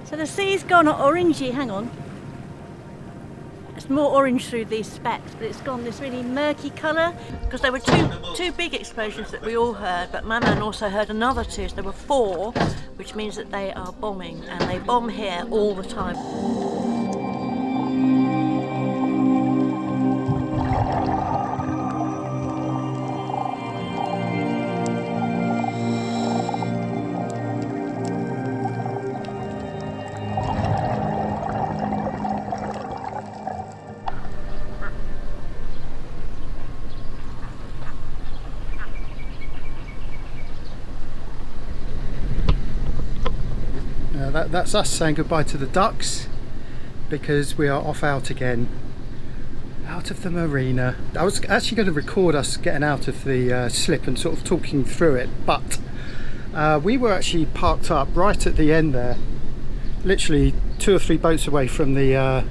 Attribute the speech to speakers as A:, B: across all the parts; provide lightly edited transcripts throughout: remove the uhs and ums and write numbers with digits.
A: So the sea's gone orangey, hang on. It's more orange through these specks, but it's gone this really murky colour because there were two big explosions that we all heard, but my man also heard another two, so there were 4, which means that they are bombing, and they bomb here all the time.
B: That's us saying goodbye to the ducks because we are off out again, out of the marina. I was actually going to record us getting out of the slip and sort of talking through it, but we were actually parked up right at the end there, literally 2 or 3 boats away from the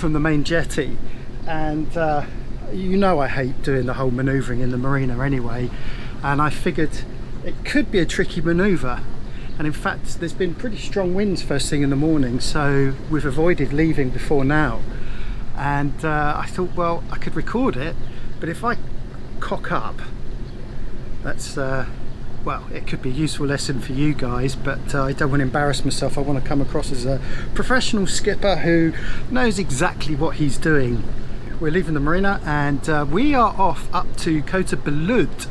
B: main jetty, and you know I hate doing the whole manoeuvring in the marina anyway, and I figured it could be a tricky manoeuvre. And in fact there's been pretty strong winds first thing in the morning, so we've avoided leaving before now. And I thought, well, I could record it, but if I cock up, that's well, it could be a useful lesson for you guys, but I don't want to embarrass myself. I want to come across as a professional skipper who knows exactly what he's doing. We're leaving the marina and we are off up to Kota Belud,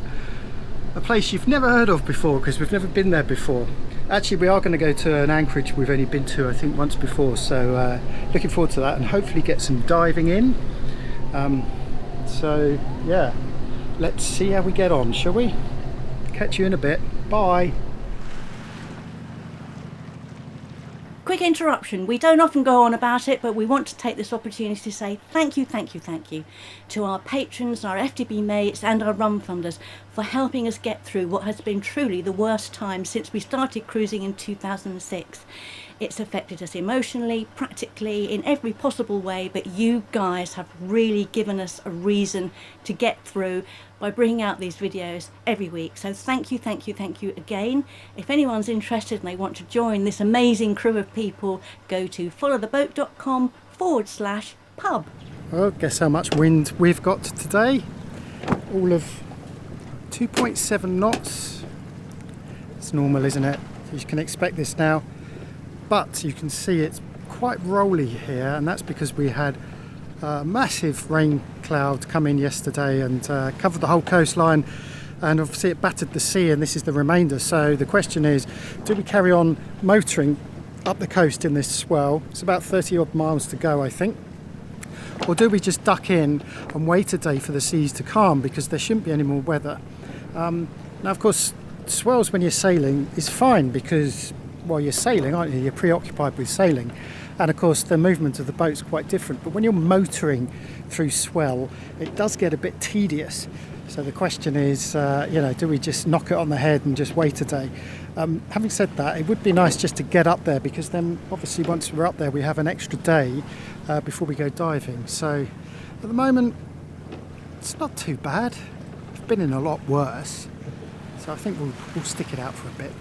B: a place you've never heard of before because we've never been there before. Actually, we are going to go to an anchorage we've only been to, I think, once before, so looking forward to that and hopefully get some diving in. So yeah, let's see how we get on, shall we? Catch you in a bit. Bye.
A: Quick interruption. We don't often go on about it, but we want to take this opportunity to say thank you to our patrons, our FTB mates and our rum funders for helping us get through what has been truly the worst time since we started cruising in 2006. It's affected us emotionally, practically, in every possible way, but you guys have really given us a reason to get through by bringing out these videos every week. So thank you again. If anyone's interested and they want to join this amazing crew of people, go to followtheboat.com/pub.
B: Well, guess how much wind we've got today? All of 2.7 knots. It's normal, isn't it? You can expect this now. But you can see it's quite rolly here, and that's because we had a massive rain cloud come in yesterday and covered the whole coastline, and obviously it battered the sea, and this is the remainder. So the question is, do we carry on motoring up the coast in this swell? It's about 30 odd miles to go, I think. Or do we just duck in and wait a day for the seas to calm, because there shouldn't be any more weather. Now of course swells when you're sailing is fine because while you're sailing, aren't you? You're preoccupied with sailing, and of course the movement of the boat's quite different. But when you're motoring through swell, it does get a bit tedious. So the question is, you know, do we just knock it on the head and just wait a day? Having said that, it would be nice just to get up there, because then obviously once we're up there we have an extra day before we go diving. So at the moment it's not too bad. We've been in a lot worse, so I think we'll stick it out for a bit.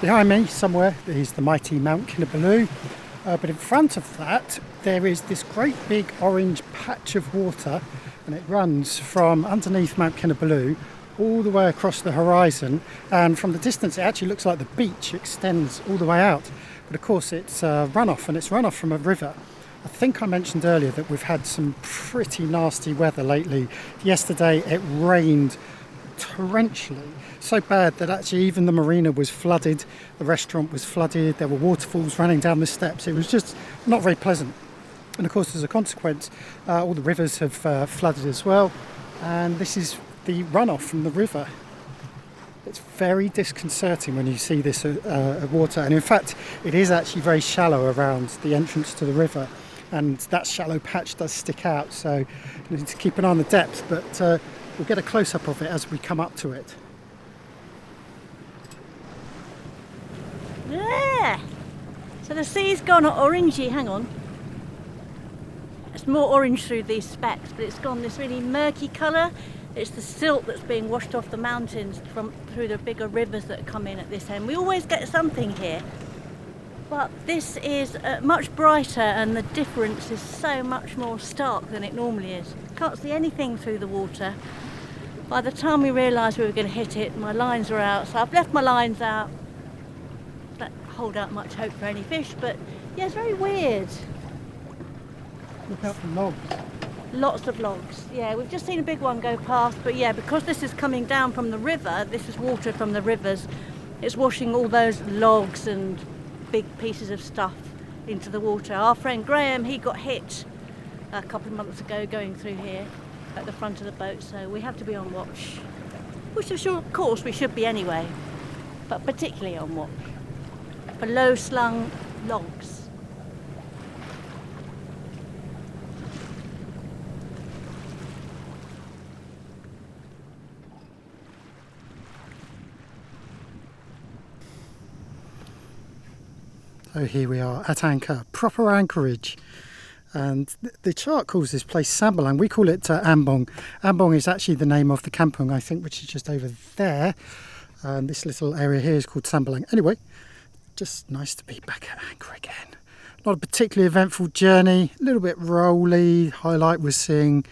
B: Behind me somewhere is the mighty Mount Kinabalu, but in front of that there is this great big orange patch of water, and it runs from underneath Mount Kinabalu all the way across the horizon, and from the distance it actually looks like the beach extends all the way out, but of course it's runoff, and it's runoff from a river. I think I mentioned earlier that we've had some pretty nasty weather lately. Yesterday it rained torrentially, so bad that actually even the marina was flooded, the restaurant was flooded, there were waterfalls running down the steps. It was just not very pleasant, and of course as a consequence all the rivers have flooded as well, and this is the runoff from the river. It's very disconcerting when you see this water, and in fact it is actually very shallow around the entrance to the river, and that shallow patch does stick out, so you need to keep an eye on the depth, but we'll get a close-up of it as we come up to it.
A: Yeah. So the sea's gone orangey, hang on. It's more orange through these specks, but it's gone this really murky colour, It's the silt that's being washed off the mountains through the bigger rivers that come in at this end. We always get something here, but this is much brighter, and the difference is so much more stark than it normally is. Can't see anything through the water. By the time we realised we were going to hit it, my lines were out, so I've left my lines out. Don't hold out much hope for any fish, but yeah, it's very weird.
B: Look out for logs.
A: Lots of logs. Yeah, we've just seen a big one go past, but yeah, because this is coming down from the river, this is water from the rivers, it's washing all those logs and big pieces of stuff into the water. Our friend Graham, he got hit a couple of months ago going through here at the front of the boat, so we have to be on watch. Which of course we should be anyway, but particularly on watch for low-slung logs.
B: So here we are at anchor, proper anchorage, and the chart calls this place Sabah. We call it Ambon. Ambon is actually the name of the kampung, I think, which is just over there. And this little area here is called Sabah. Anyway, just nice to be back at anchor again. Not a particularly eventful journey, a little bit rolly. Highlight was seeing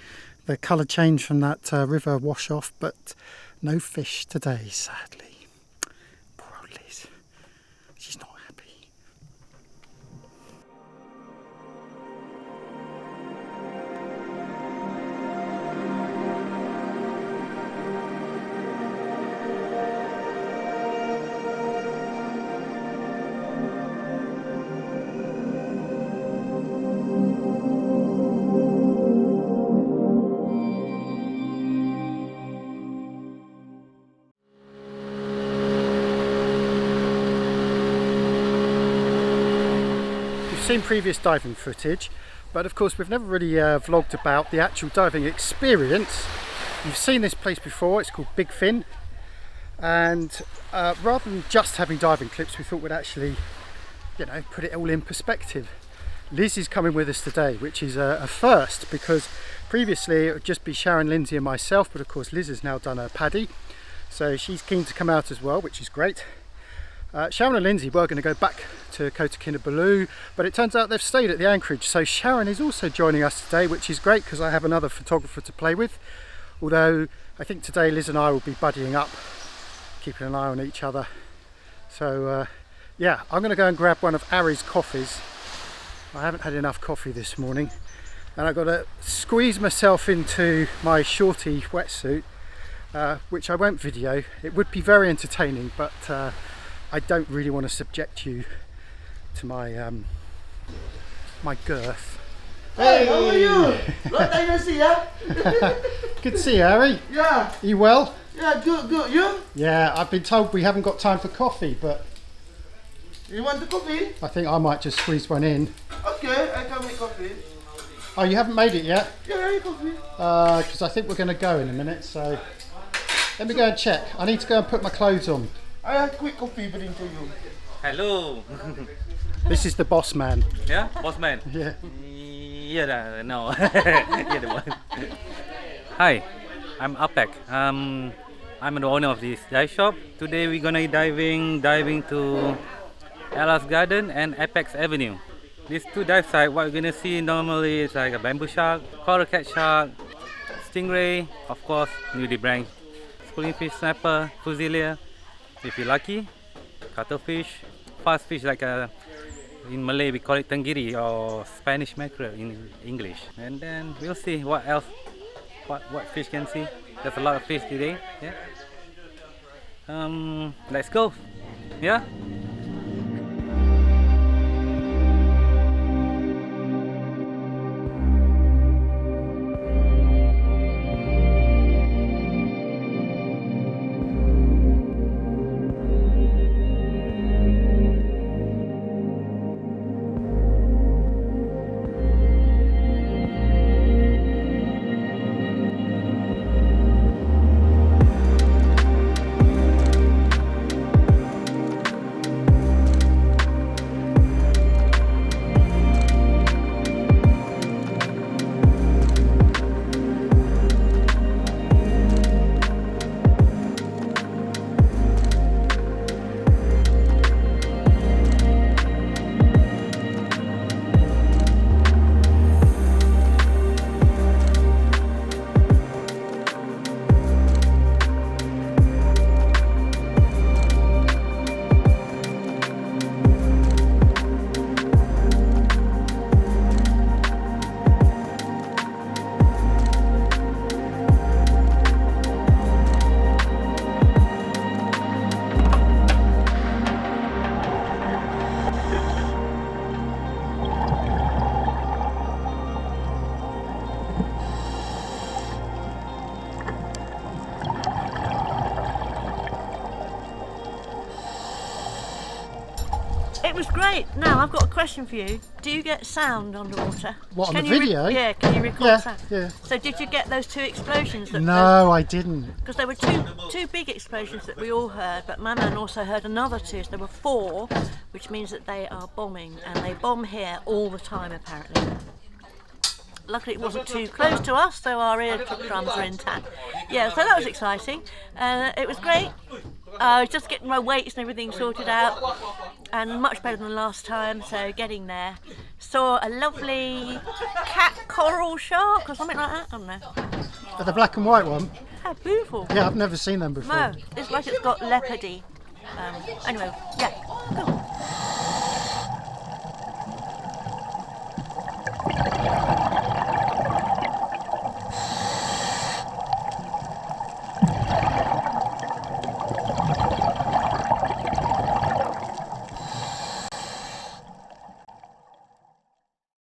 B: the colour change from that river wash off, but no fish today, sadly. Poor old Liz. She's not happy. Seen previous diving footage, but of course we've never really vlogged about the actual diving experience. You've seen this place before, it's called Big Fin, and rather than just having diving clips, we thought we'd actually, you know, put it all in perspective. Liz is coming with us today, which is a first, because previously it would just be Sharon, Lindsay and myself, but of course Liz has now done a paddy, so she's keen to come out as well, which is great. Sharon and Lindsay were going to go back to Kota Belud, but it turns out they've stayed at the anchorage, so Sharon is also joining us today, which is great because I have another photographer to play with. Although I think today Liz and I will be buddying up, keeping an eye on each other. So yeah, I'm going to go and grab one of Ari's coffees. I haven't had enough coffee this morning, and I've got to squeeze myself into my shorty wetsuit, which I won't video. It would be very entertaining, but I don't really want to subject you to my my girth.
C: Hey, how are you? Long time no see, yeah?
B: Good to see you, Harry.
C: Yeah.
B: Are you well?
C: Yeah, good, good. You?
B: Yeah, I've been told we haven't got time for coffee, but
C: You want the coffee?
B: I think I might just squeeze one in.
C: Okay, I can make coffee.
B: Oh, you haven't made it yet?
C: Yeah, I make coffee.
B: Because I think we're going to go in a minute, so let me go and check. I need to go and put my clothes on.
C: I have quick coffee bring to you.
D: Hello.
B: This is the boss man.
D: Yeah, boss man.
B: Yeah.
D: Yeah, no. Yeah, the one. Hi, I'm Apek. I'm the owner of this dive shop. Today we're gonna diving to Ella's Garden and Apex Avenue. These two dive sites, what we're gonna see normally is like a bamboo shark, coral cat shark, stingray, of course, newly brand, schooling fish snapper, fusilia. If you're lucky, cuttlefish, fast fish like in Malay we call it tenggiri or Spanish mackerel in English. And then we'll see what else, what fish can see. There's a lot of fish today. Yeah. Let's go. Yeah.
A: It was great. Now I've got a question for you. Do you get sound underwater?
B: What, on
A: Can
B: the
A: you
B: video?
A: yeah, can you record
B: Yeah,
A: sound?
B: yeah.
A: So did you get those 2 explosions?
B: No, I didn't.
A: Because there were two big explosions that we all heard, but my man also heard another 2, so there were 4, which means that they are bombing, and they bomb here all the time apparently. Luckily it wasn't too close to us, so our eardrums are intact. Yeah, so that was exciting. It was great. I was just getting my weights and everything sorted out, and much better than last time, so getting there. Saw a lovely cat coral shark or something like that, I don't know.
B: The black and white one?
A: How beautiful.
B: Yeah, I've never seen them before.
A: No, it's like it's got leopardy. Anyway, yeah, cool.